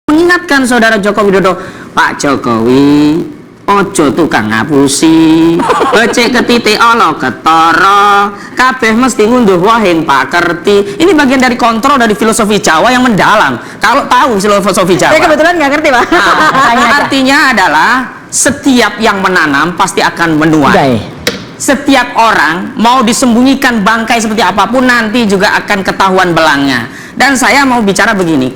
mengingatkan saudara Joko Widodo, Pak Jokowi, ojo tukang ngapusi, becek ketite olo ketara, kabeh mesti ngunduh wahing pakerti. Ini bagian dari kontrol dari filosofi Jawa yang mendalam. Kalau tahu filosofi Jawa. Saya kebetulan nggak ngerti, Pak. Nah, artinya adalah setiap yang menanam pasti akan menuai. Setiap orang mau disembunyikan bangkai seperti apapun nanti juga akan ketahuan belangnya. Dan saya mau bicara begini.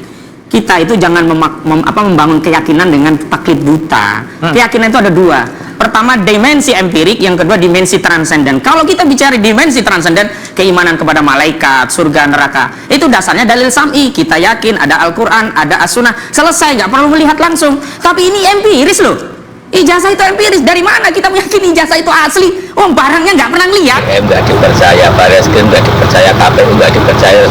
Kita itu jangan membangun keyakinan dengan taklid buta. Keyakinan itu ada dua. Pertama dimensi empirik, yang kedua dimensi transenden. Kalau kita bicara dimensi transenden, keimanan kepada malaikat, surga, neraka, itu dasarnya dalil sam'i. Kita yakin ada Al-Quran, ada As-Sunnah. Selesai, nggak perlu melihat langsung. Tapi ini empiris loh. Ijazah itu empiris. Dari mana kita meyakini ijazah itu asli? Barangnya nggak pernah lihat. Nggak dipercaya, Bareskrim nggak dipercaya, KPU nggak dipercaya,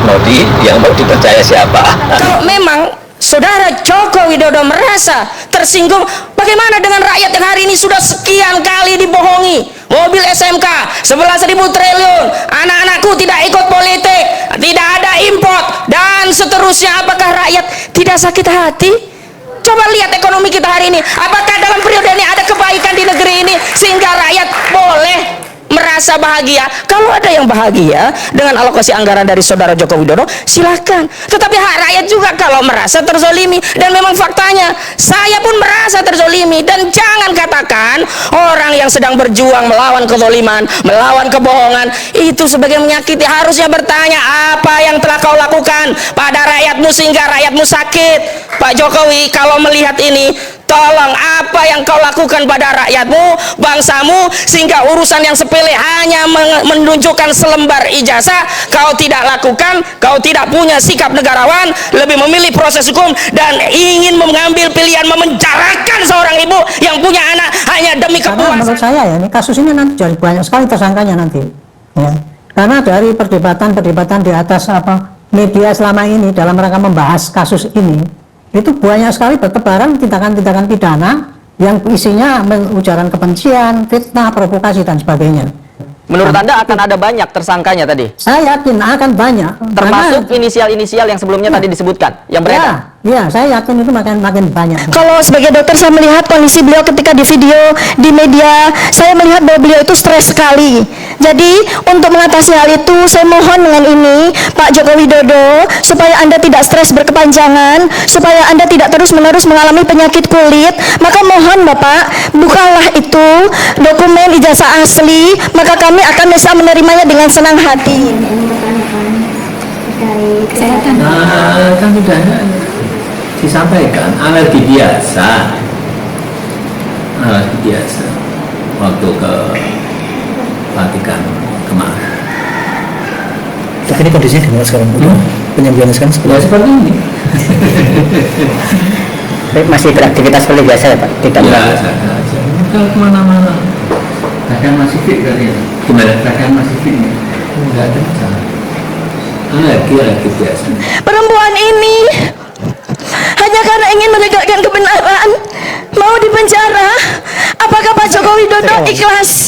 yang mau dipercaya siapa? Kalau memang saudara Joko Widodo merasa tersinggung, bagaimana dengan rakyat yang hari ini sudah sekian kali dibohongi? Mobil SMK 11.000 triliun, anak-anakku tidak ikut politik, tidak ada import, dan seterusnya. Apakah rakyat tidak sakit hati? Coba lihat ekonomi kita hari ini. Apakah dalam periode ini ada kebaikan di negeri ini sehingga rakyat boleh merasa bahagia? Kalau ada yang bahagia dengan alokasi anggaran dari saudara Joko Widodo, silakan. Tetapi hak rakyat juga kalau merasa terzolimi. Dan memang faktanya saya pun merasa terzolimi. Dan jangan katakan orang yang sedang berjuang melawan kezoliman, melawan kebohongan itu sebagai menyakiti. Harusnya bertanya, apa yang telah kau lakukan pada rakyatmu sehingga rakyatmu sakit? Pak Jokowi, kalau melihat ini, tolong apa yang kau lakukan pada rakyatmu, bangsamu, sehingga urusan yang sepele hanya menunjukkan selembar ijazah kau tidak lakukan. Kau tidak punya sikap negarawan, lebih memilih proses hukum dan ingin mengambil pilihan memenjarakan seorang ibu yang punya anak hanya demi kepuasan. Menurut saya ya, ini kasus ini nanti jadi banyak sekali tersangkanya nanti ya. Karena dari perdebatan di atas media selama ini dalam rangka membahas kasus ini, itu banyak sekali bertebaran tindakan-tindakan pidana yang isinya ujaran kebencian, fitnah, provokasi dan sebagainya. Menurut Anda akan ada banyak tersangkanya tadi? Saya yakin akan banyak. Termasuk inisial-inisial yang sebelumnya tadi disebutkan, yang beredar? Ya, saya yakin itu makin banyak. Kalau sebagai dokter saya melihat kondisi beliau ketika di video, di media, saya melihat bahwa beliau itu stres sekali. Jadi untuk mengatasi hal itu, saya mohon dengan ini, Pak Joko Widodo, supaya Anda tidak stres berkepanjangan, supaya Anda tidak terus-menerus mengalami penyakit kulit, maka mohon Bapak, bukalah itu dokumen ijazah asli, maka kami akan bisa menerimanya dengan senang hati. Nah, kan sudah disampaikan alergi biasa waktu ke Vatikan kemarin. Tapi ini kondisinya gimana sekarang? Penyembuhannya sekarang Seperti ini. masih beraktivitas seperti biasa ya Pak? Tidak biasa aja. Kalau kemana-mana. Bahkan masih fit kali ya. Gimana? Bahkan masih fit nih. Enggak ada masalah. Alergi biasa. Perempuan ini hanya karena ingin menegakkan kebenaran mau dipenjara. Apakah Pak Joko Widodo ikhlas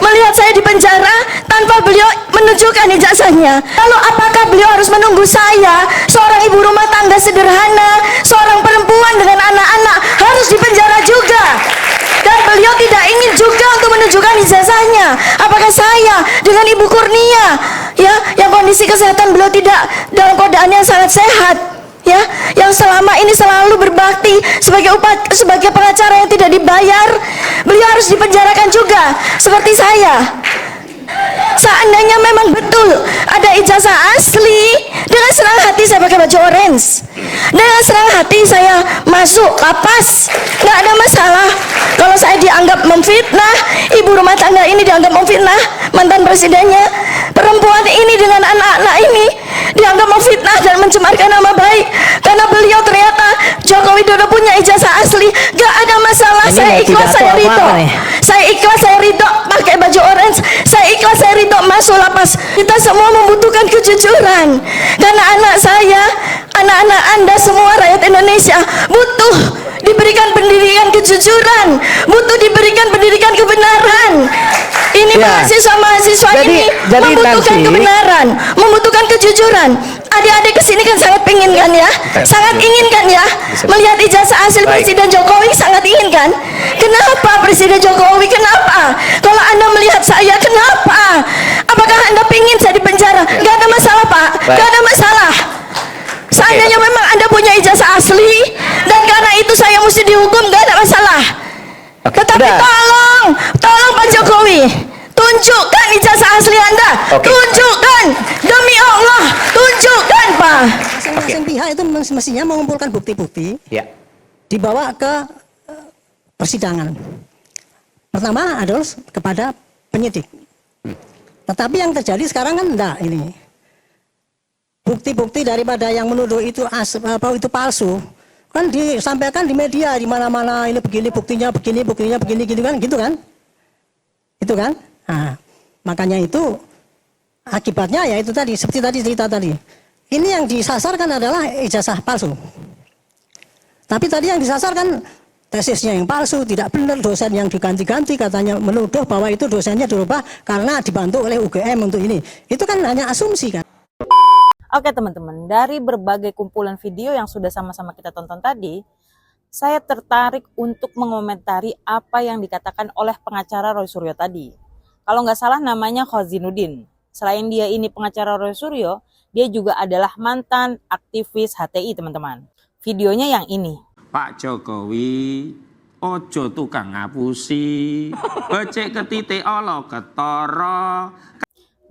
melihat saya dipenjara tanpa beliau menunjukkan ijazahnya? Lalu apakah beliau harus menunggu saya, seorang ibu rumah tangga sederhana, seorang perempuan dengan anak-anak, harus dipenjara juga? Dan beliau tidak ingin juga untuk menunjukkan ijazahnya. Apakah saya dengan Ibu Kurnia, ya, yang kondisi kesehatan beliau tidak dalam keadaan yang sangat sehat, ya, yang selama ini selalu berbakti sebagai pengacara yang tidak dibayar, beliau harus dipenjarakan juga seperti saya? Seandainya memang betul ada ijazah asli, dengan senang hati saya pakai baju orange, dengan senang hati saya masuk lapas, nggak ada masalah. Kalau saya dianggap memfitnah, ibu rumah tangga ini dianggap memfitnah mantan presidennya, perempuan ini dengan anak-anak ini dianggap memfitnah dan mencemarkan nama baik, karena beliau ternyata Joko Widodo punya ijazah asli, nggak ada masalah. Saya ikhlas, saya ridho. Saya ikhlas, saya ridho pakai baju orange. Saya ikhlas, saya ridho masuk lapas. Kita semua membutuhkan kejujuran, karena anak saya, anak-anak Anda semua rakyat Indonesia butuh diberikan pendidikan kejujuran, butuh diberikan pendidikan kebenaran. Ini Ya. mahasiswa-mahasiswa ini Jadi membutuhkan nanti- kebenaran, membutuhkan kejujuran. Adik-adik kesini kan sangat pengen kan ya, sangat ingin kan ya, melihat ijazah asli Presiden Jokowi, sangat ingin kan. Kenapa Presiden Jokowi? Kenapa? Kalau Anda melihat saya, kenapa? Apakah Anda pengen saya di penjara? Gak ada masalah Pak, gak ada masalah. Seandainya memang Anda punya ijazah asli dan karena itu saya mesti dihukum, gak ada masalah. Tetapi udah. tolong Pak Jokowi, tunjukkan ijazah asli Anda, tunjukkan, demi Allah, tunjukkan Pak. Masing-masing pihak itu mestinya mengumpulkan bukti-bukti, Ya. dibawa ke persidangan. Pertama adalah kepada penyidik. Tetapi yang terjadi sekarang kan enggak ini. Bukti-bukti daripada yang menuduh itu itu palsu kan disampaikan di media di mana-mana, ini begini buktinya begini gitu kan. Itu kan? Nah, makanya itu akibatnya ya itu tadi seperti tadi cerita tadi. Ini yang disasarkan adalah ijazah palsu. Tapi tadi yang disasarkan tesisnya yang palsu, tidak benar, dosen yang diganti-ganti, katanya menuduh bahwa itu dosennya dirubah karena dibantu oleh UGM untuk ini. Itu kan hanya asumsi kan. Oke teman-teman, dari berbagai kumpulan video yang sudah sama-sama kita tonton tadi, saya tertarik untuk mengomentari apa yang dikatakan oleh pengacara Roy Suryo tadi. Kalau nggak salah namanya Khozinuddin. Selain dia ini pengacara Roy Suryo, dia juga adalah mantan aktivis HTI teman-teman. Videonya yang ini. Pak Jokowi ojo tukang ngapusi, becek ketitik olo ketara.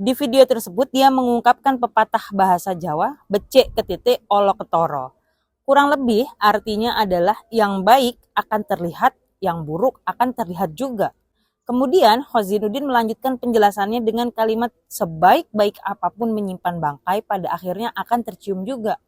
Di video tersebut dia mengungkapkan pepatah bahasa Jawa, becek ketitik olo ketoro. Kurang lebih artinya adalah yang baik akan terlihat, yang buruk akan terlihat juga. Kemudian Khozinuddin melanjutkan penjelasannya dengan kalimat sebaik-baik apapun menyimpan bangkai pada akhirnya akan tercium juga.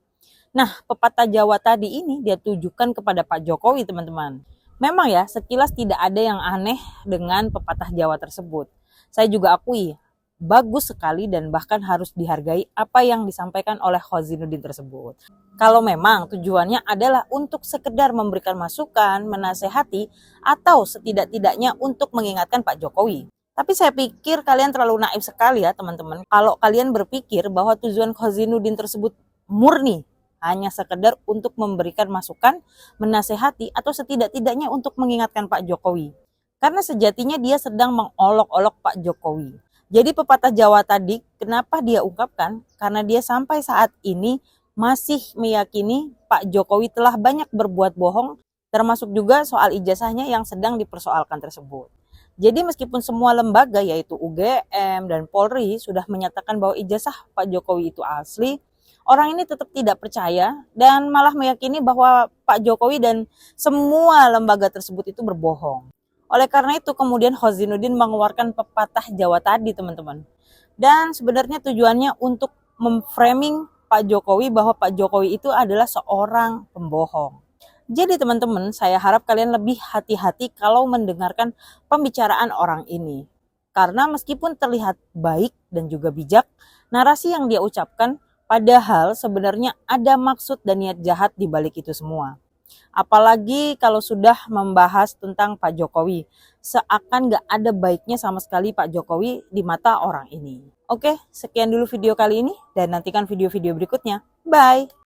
Nah, pepatah Jawa tadi ini dia tujukan kepada Pak Jokowi teman-teman. Memang ya sekilas tidak ada yang aneh dengan pepatah Jawa tersebut. Saya juga akui bagus sekali dan bahkan harus dihargai apa yang disampaikan oleh Khozinuddin tersebut. Kalau memang tujuannya adalah untuk sekedar memberikan masukan, menasehati, atau setidak-tidaknya untuk mengingatkan Pak Jokowi. Tapi saya pikir kalian terlalu naif sekali ya teman-teman. Kalau kalian berpikir bahwa tujuan Khozinuddin tersebut murni hanya sekedar untuk memberikan masukan, menasehati, atau setidak-tidaknya untuk mengingatkan Pak Jokowi. Karena sejatinya dia sedang mengolok-olok Pak Jokowi. Jadi pepatah Jawa tadi, kenapa dia ungkapkan? Karena dia sampai saat ini masih meyakini Pak Jokowi telah banyak berbuat bohong, termasuk juga soal ijazahnya yang sedang dipersoalkan tersebut. Jadi meskipun semua lembaga yaitu UGM dan Polri sudah menyatakan bahwa ijazah Pak Jokowi itu asli, orang ini tetap tidak percaya dan malah meyakini bahwa Pak Jokowi dan semua lembaga tersebut itu berbohong. Oleh karena itu kemudian Khozinuddin mengeluarkan pepatah Jawa tadi teman-teman. Dan sebenarnya tujuannya untuk memframing Pak Jokowi bahwa Pak Jokowi itu adalah seorang pembohong. Jadi teman-teman, saya harap kalian lebih hati-hati kalau mendengarkan pembicaraan orang ini. Karena meskipun terlihat baik dan juga bijak, narasi yang dia ucapkan padahal sebenarnya ada maksud dan niat jahat di balik itu semua. Apalagi kalau sudah membahas tentang Pak Jokowi, seakan gak ada baiknya sama sekali Pak Jokowi di mata orang ini. Oke, sekian dulu video kali ini dan nantikan video-video berikutnya. Bye!